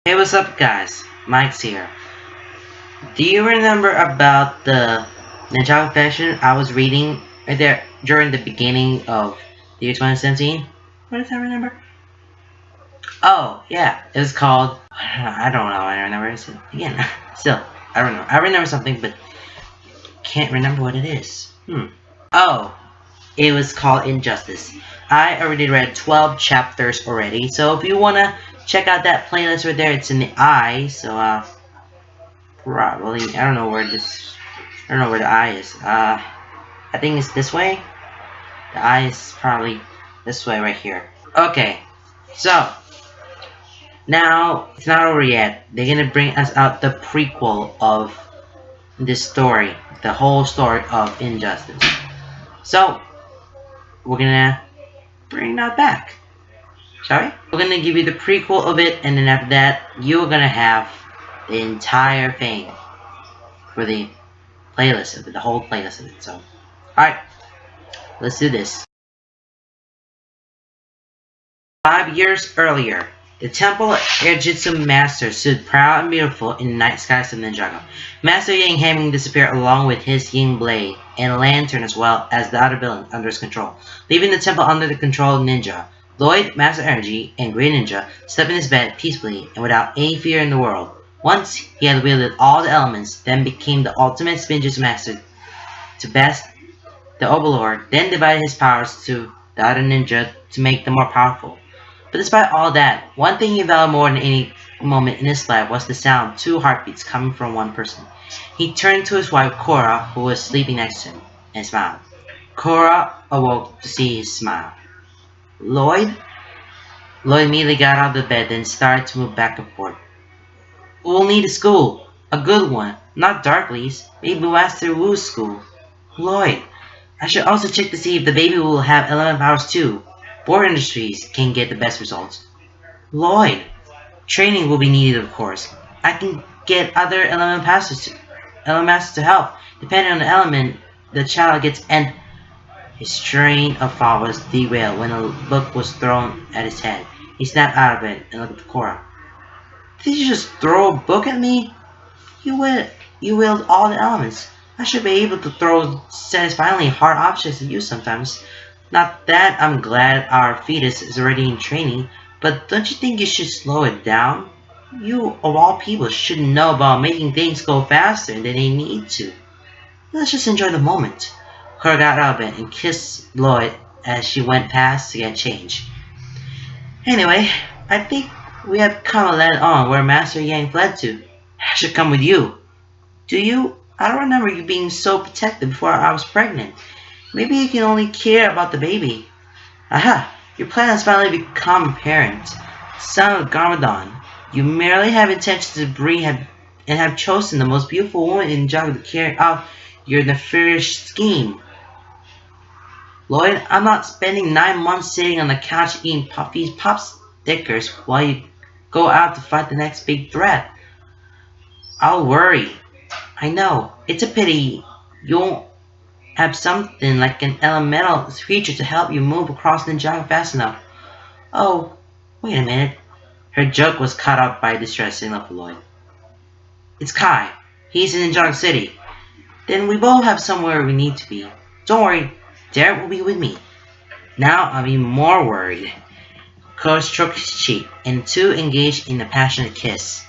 Hey, what's up guys? Mike's here. Do you remember about the Ninjago fashion I was reading right there during the beginning of the year 2017? What does I remember? Oh, yeah, it was called... I don't know, I remember it again. Still, I don't know. I remember something, but can't remember what it is. Oh, it was called Injustice. I already read 12 chapters already, so if you wanna check out that playlist right there, it's in the I, so probably, I don't know where the I is. I think it's this way. The I is probably this way right here. Okay, so now it's not over yet. They're gonna bring us out the prequel of this story, the whole story of Injustice. So we're gonna bring that back, shall we? We're gonna give you the prequel of it, and then after that, you're gonna have the entire thing for the playlist of it, the whole playlist of it. So, alright, let's do this. 5 years earlier, the Temple Ejitsu Master stood proud and beautiful in the night skies of Ninjago. Master Yang having disappeared along with his Yin Blade and Lantern as well as the other villains under his control, leaving the temple under the control of Ninja. Lloyd, Master Energy, and Green Ninja slept in his bed peacefully and without any fear in the world. Once he had wielded all the elements, then became the ultimate Spinjitzu Master to best the Overlord, then divided his powers to the other ninja to make them more powerful. But despite all that, one thing he valued more than any moment in his life was the sound of 2 heartbeats coming from one person. He turned to his wife Cora, who was sleeping next to him, and smiled. Cora awoke to see his smile. Lloyd? Lloyd immediately got out of the bed, then started to move back and forth. We'll need a school. A good one. Not Darkly's. Maybe Master Wu's school. Lloyd, I should also check to see if the baby will have element powers too. Board Industries can get the best results. Lloyd, training will be needed, of course. I can get other element masters to help, depending on the element the child gets. And his train of thought was derailed when a book was thrown at his head. He snapped out of it and looked at Cora. Did you just throw a book at me? You wield all the elements. I should be able to throw satisfyingly hard objects at you sometimes. Not that I'm glad our fetus is already in training, but don't you think you should slow it down? You, of all people, should know about making things go faster than they need to. Let's just enjoy the moment. Cora got out of bed and kissed Lloyd as she went past to get changed. Anyway, I think we have come a land on where Master Yang fled to. I should come with you. Do you? I don't remember you being so protective before I was pregnant. Maybe you can only care about the baby. Aha! Your plan has finally become apparent. Son of Garmadon, you merely have intentions to bring and have chosen the most beautiful woman in Ninjago to carry out your nefarious scheme. Lloyd, I'm not spending 9 months sitting on the couch eating these pop stickers while you go out to fight the next big threat. I'll worry. I know. It's a pity you won't have something like an elemental creature to help you move across Ninjago fast enough. Oh, wait a minute. Her joke was caught up by a distress signal for Lloyd. It's Kai. He's in Ninjago City. Then we both have somewhere we need to be. Don't worry, Derek will be with me. Now I'm even more worried. Cora stroked his cheek, and the two engaged in a passionate kiss.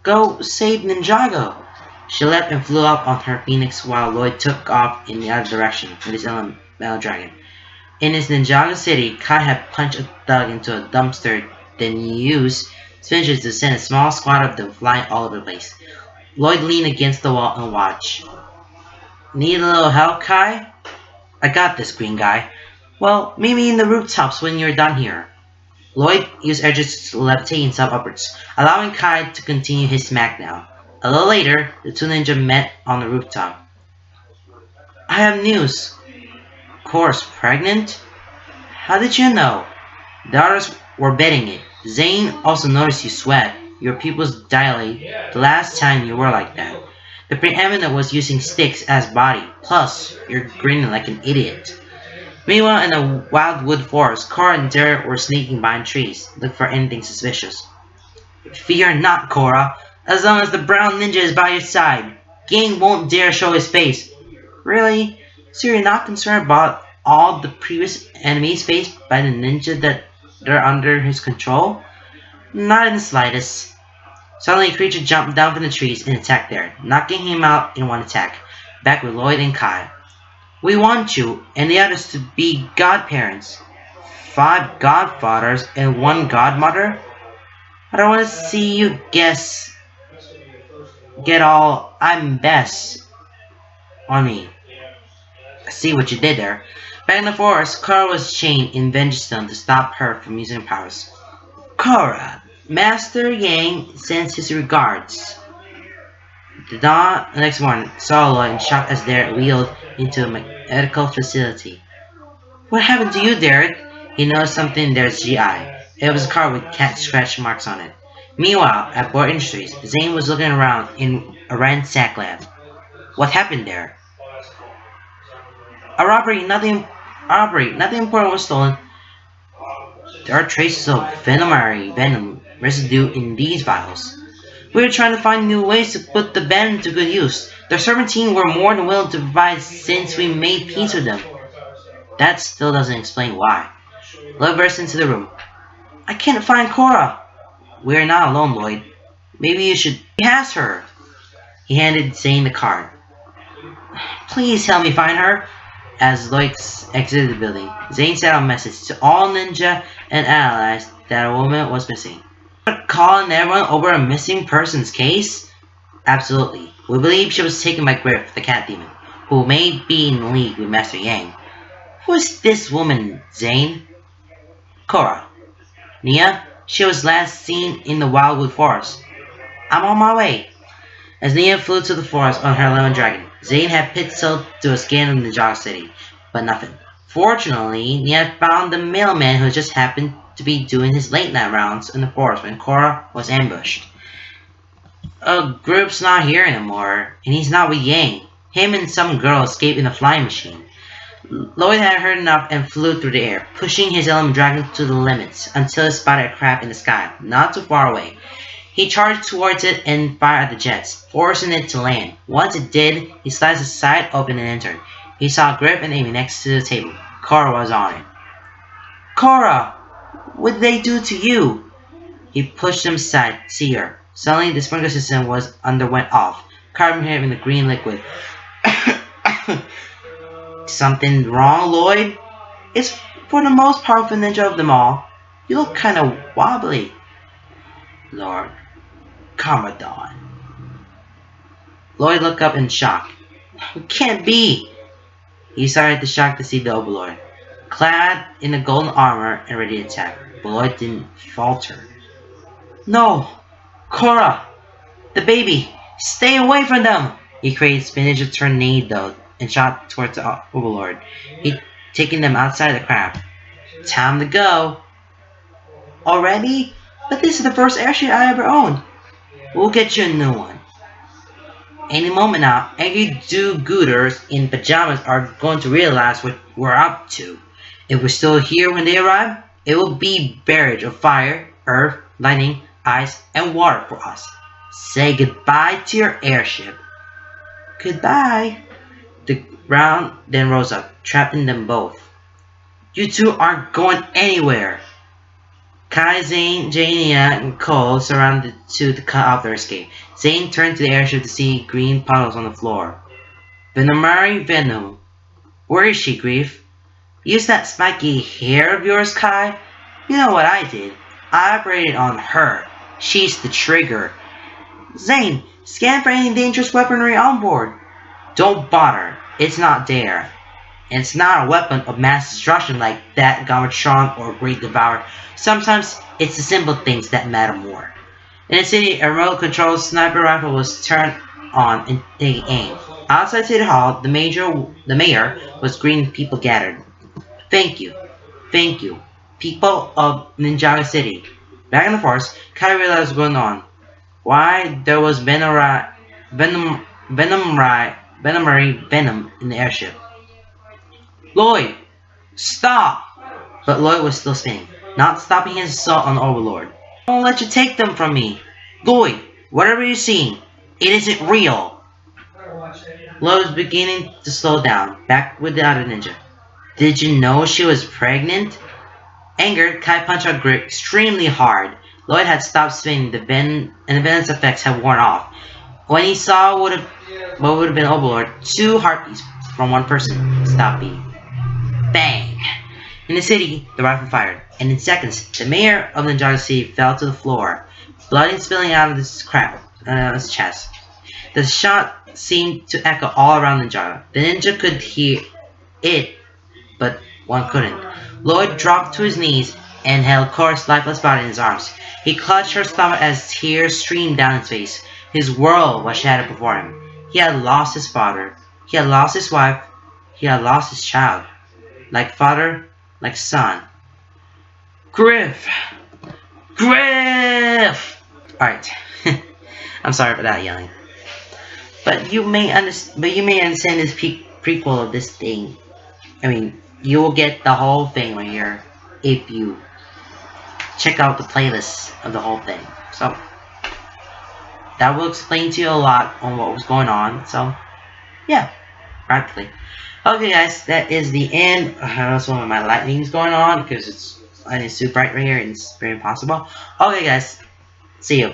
Go save Ninjago! She leapt and flew up on her phoenix while Lloyd took off in the other direction with his elemental dragon. In his Ninjago City, Kai had punched a thug into a dumpster, then used spinches to send a small squad of them flying all over the place. Lloyd leaned against the wall and watched. Need a little help, Kai? I got this, green guy. Well, meet me in the rooftops when you're done here. Lloyd used edges to levitate himself upwards, allowing Kai to continue his smackdown. A little later, the two ninjas met on the rooftop. I have news. Cora's pregnant? How did you know? The others were betting it. Zane also noticed you sweat. Your pupils dilate the last time you were like that. The preeminent was using sticks as body. Plus, you're grinning like an idiot. Meanwhile, in a wildwood forest, Cora and Derek were sneaking behind trees, looking for anything suspicious. Fear not, Cora. As long as the brown ninja is by your side, Gang won't dare show his face. Really? So you're not concerned about all the previous enemies faced by the ninja that are under his control? Not in the slightest. Suddenly, a creature jumped down from the trees and attacked Derek, knocking him out in one attack, back with Lloyd and Kai. We want you and the others to be godparents. 5 godfathers and 1 godmother? I don't want to see you get all I'm best on me. I see what you did there. Back in the forest, Cora was chained in Vengeance Stone to stop her from using powers. Cora, Master Yang sends his regards. The next morning, saw Lloyd in shock as Derek wheeled into a medical facility. What happened to you, Derek? He noticed something in Derek's GI. It was a car with cat scratch marks on it. Meanwhile, at Board Industries, Zane was looking around in a ransack lab. What happened there? A robbery, nothing important was stolen. There are traces of venom residue in these vials. We were trying to find new ways to put the venom to good use. The 17 were more than willing to provide since we made peace with them. That still doesn't explain why. Lloyd burst into the room. I can't find Cora. We are not alone, Lloyd. Maybe you should ask her. He handed Zane the card. Please help me find her. As Lloyd exited the building, Zane sent out a message to all ninja and allies that a woman was missing. Calling everyone over a missing persons case? Absolutely. We believe she was taken by Griff, the cat demon, who may be in league with Master Yang. Who is this woman, Zane? Cora. Nia, she was last seen in the Wildwood Forest. I'm on my way. As Nia flew to the forest on her lemon dragon, Zane had pixeled to a scan of Ninjago City, but nothing. Fortunately, Nia found the mailman who just happened to be doing his late night rounds in the forest when Cora was ambushed. Group's not here anymore, and he's not with Yang. Him and some girl escaped in a flying machine. Lloyd had heard enough and flew through the air, pushing his element dragon to the limits until he spotted a craft in the sky, not too far away. He charged towards it and fired at the jets, forcing it to land. Once it did, he sliced the side open and entered. He saw Griff and Amy next to the table. Cora was on it. Cora! What did they do to you? He pushed them aside to see her. Suddenly, the sprinkler system went off, covering him in the green liquid. Something wrong, Lloyd? It's for the most powerful ninja of them all. You look kind of wobbly. Lord Commodon. Lloyd looked up in shock. It can't be. He started to shock to see the Overlord, clad in a golden armor and ready to attack. But Lloyd didn't falter. No! Cora! The baby! Stay away from them! He created spinach a tornado and shot towards the Overlord. He'd taken them outside the craft. Time to go. Already? But this is the first airship I ever owned. We'll get you a new one. Any moment now, angry do-gooders in pajamas are going to realize what we're up to. If we're still here when they arrive, it will be barrage of fire, earth, lightning, ice, and water for us. Say goodbye to your airship. Goodbye. The ground then rose up, trapping them both. You two aren't going anywhere. Kai, Zane, Jania, and Cole surrounded to cut off their escape. Zane turned to the airship to see green puddles on the floor. Venomary Venom. Where is she, Grief? Use that spiky hair of yours, Kai? You know what I did. I operated on her. She's the trigger. Zane, scan for any dangerous weaponry on board. Don't bother. It's not there. And it's not a weapon of mass destruction like that Gamatron or Great Devourer. Sometimes it's the simple things that matter more. In the city, a remote-controlled sniper rifle was turned on and taking aim. Outside City Hall, the mayor was greeting people gathered. Thank you. Thank you. People of Ninjago City. Back in the forest, Kai realized what was going on. Why there was venomary venom in the airship. Lloyd! Stop! But Lloyd was still spinning, not stopping his assault on the Overlord. I won't let you take them from me. Lloyd, whatever you're seeing, it isn't real. Lloyd was beginning to slow down, back with the other ninja. Did you know she was pregnant? Angered, Kai punched out Grip extremely hard. Lloyd had stopped spinning, and the venom's effects had worn off. When he saw what would have been Overlord, 2 heartbeats from one person stopped beating. Bang! In the city, the rifle fired, and in seconds, the mayor of Ninjago City fell to the floor, blood spilling out of his chest. The shot seemed to echo all around Ninjago. The ninja could hear it, but one couldn't. Lloyd dropped to his knees and held Cora's lifeless body in his arms. He clutched her stomach as tears streamed down his face. His world was shattered before him. He had lost his father. He had lost his wife. He had lost his child. Like father, like son. Griff! Griff! Alright. I'm sorry for that yelling. But you may understand this prequel of this thing. I mean, you will get the whole thing right here if you check out the playlist of the whole thing. So that will explain to you a lot on what was going on. So yeah, practically. Okay, guys, that is the end. Also, my lightning's going on because it's too bright right here and it's very impossible. Okay, guys, see you.